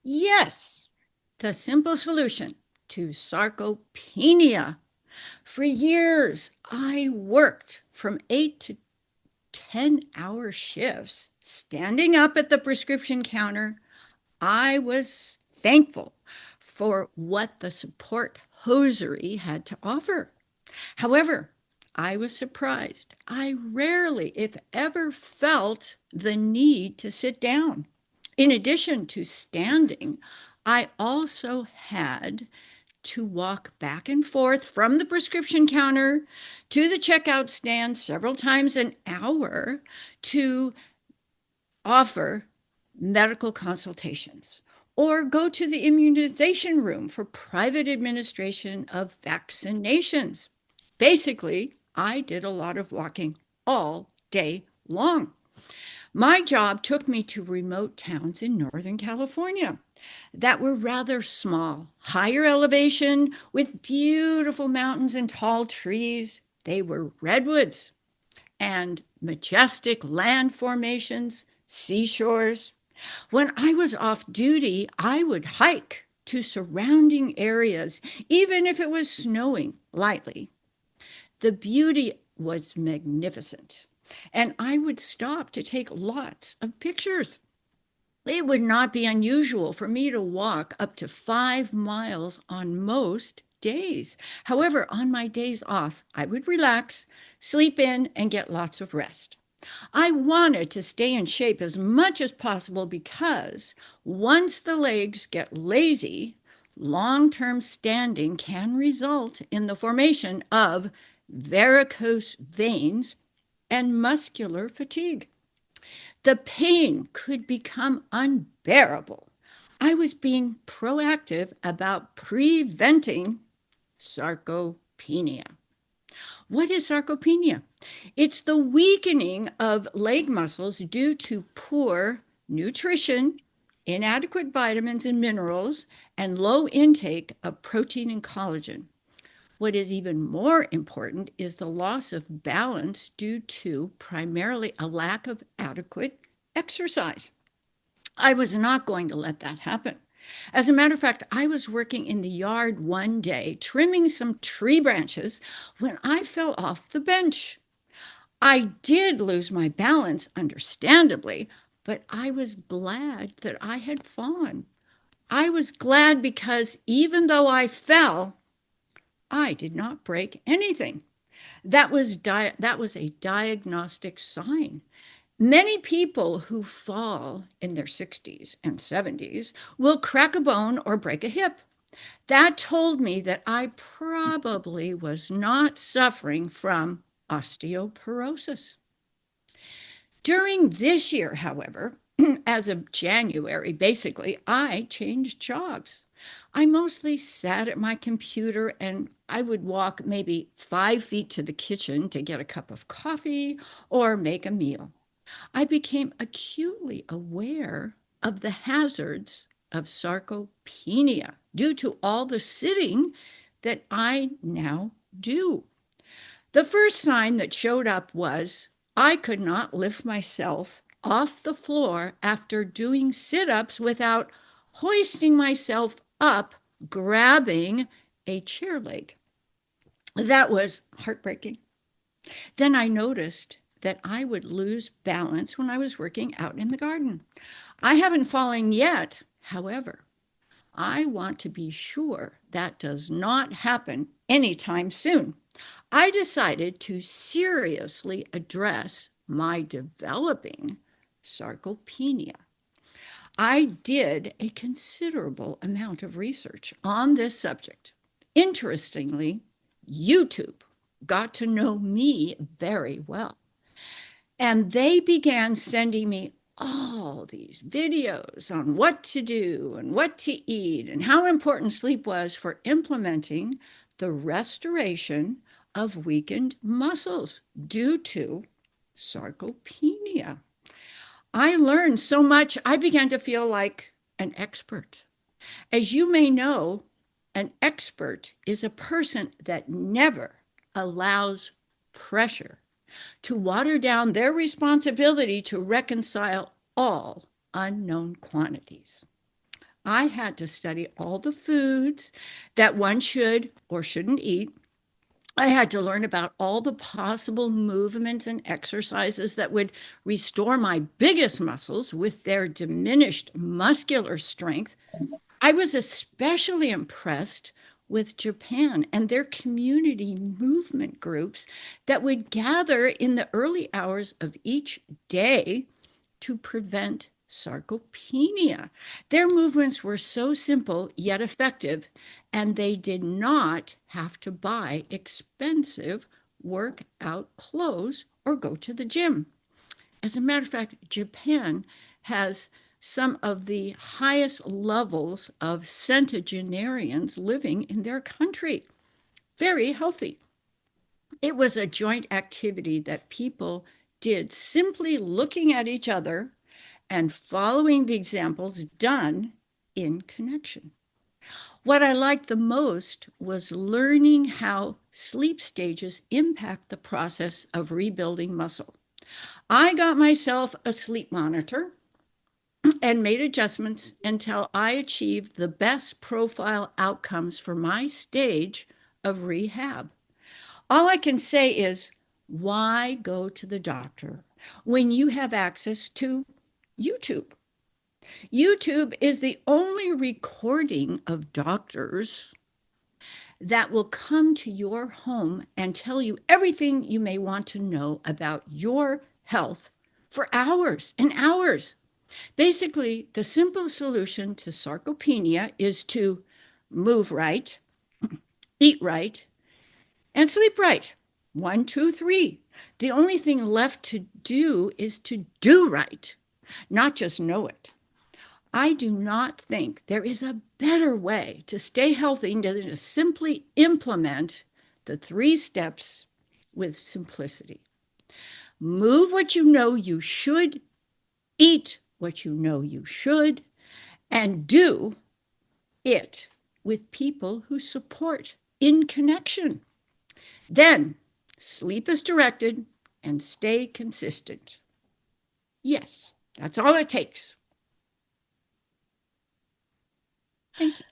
Yes, the simple solution to sarcopenia. For years, I worked from 8 to 10 hour shifts, standing up at the prescription counter. I was thankful for what the support hosiery had to offer. However, I was surprised. I rarely, if ever, felt the need to sit down. In addition to standing, I also had to walk back and forth from the prescription counter to the checkout stand several times an hour to offer medical consultations or go to the immunization room for private administration of vaccinations. Basically, I did a lot of walking all day long. My job took me to remote towns in Northern California that were rather small, higher elevation with beautiful mountains and tall trees. They were redwoods and majestic land formations, seashores. When I was off duty, I would hike to surrounding areas, even if it was snowing lightly. The beauty was magnificent, and I would stop to take lots of pictures. It would not be unusual for me to walk up to 5 miles on most days. However, on my days off, I would relax, sleep in, and get lots of rest. I wanted to stay in shape as much as possible because once the legs get lazy, long term standing can result in the formation of varicose veins and muscular fatigue. The pain could become unbearable. I was being proactive about preventing sarcopenia. What is sarcopenia? It's the weakening of leg muscles due to poor nutrition, inadequate vitamins and minerals, and low intake of protein and collagen. What is even more important is the loss of balance due to primarily a lack of adequate exercise. I was not going to let that happen. As a matter of fact, I was working in the yard one day, trimming some tree branches, when I fell off the bench. I did lose my balance, understandably, but I was glad that I had fallen. I was glad because even though I fell, I did not break anything. That was a diagnostic sign. Many people who fall in their 60s and 70s will crack a bone or break a hip. That told me that I probably was not suffering from osteoporosis. During this year, however, as of January, basically, I changed jobs. I mostly sat at my computer and I would walk maybe 5 feet to the kitchen to get a cup of coffee or make a meal. I became acutely aware of the hazards of sarcopenia due to all the sitting that I now do. The first sign that showed up was I could not lift myself off the floor after doing sit ups without hoisting myself up, grabbing a chair leg. That was heartbreaking. Then I noticed that I would lose balance when I was working out in the garden. I haven't fallen yet, however. I want to be sure that does not happen anytime soon. I decided to seriously address my developing sarcopenia. I did a considerable amount of research on this subject. Interestingly, YouTube got to know me very well. And they began sending me all these videos on what to do and what to eat and how important sleep was for implementing the restoration of weakened muscles due to sarcopenia. I learned so much, I began to feel like an expert. As you may know, an expert is a person that never allows pressure to water down their responsibility to reconcile all unknown quantities. I had to study all the foods that one should or shouldn't eat. I had to learn about all the possible movements and exercises that would restore my biggest muscles with their diminished muscular strength. I was especially impressed with Japan and their community movement groups that would gather in the early hours of each day to prevent sarcopenia. Their movements were so simple yet effective, and they did not have to buy expensive workout clothes or go to the gym. As a matter of fact, Japan has some of the highest levels of centenarians living in their country. Very healthy. It was a joint activity that people did simply looking at each other and following the examples done in connection. What I liked the most was learning how sleep stages impact the process of rebuilding muscle. I got myself a sleep monitor and made adjustments until I achieved the best profile outcomes for my stage of rehab. All I can say is, why go to the doctor when you have access to YouTube? YouTube is the only recording of doctors that will come to your home and tell you everything you may want to know about your health for hours and hours. Basically, the simple solution to sarcopenia is to move right, eat right, and sleep right. One, two, three. The only thing left to do is to do right, not just know it. I do not think there is a better way to stay healthy than to simply implement the three steps with simplicity. Move what you know you should, eat what you know you should, and do it with people who support in connection. Then sleep is directed and stay consistent. Yes, that's all it takes. Thank you.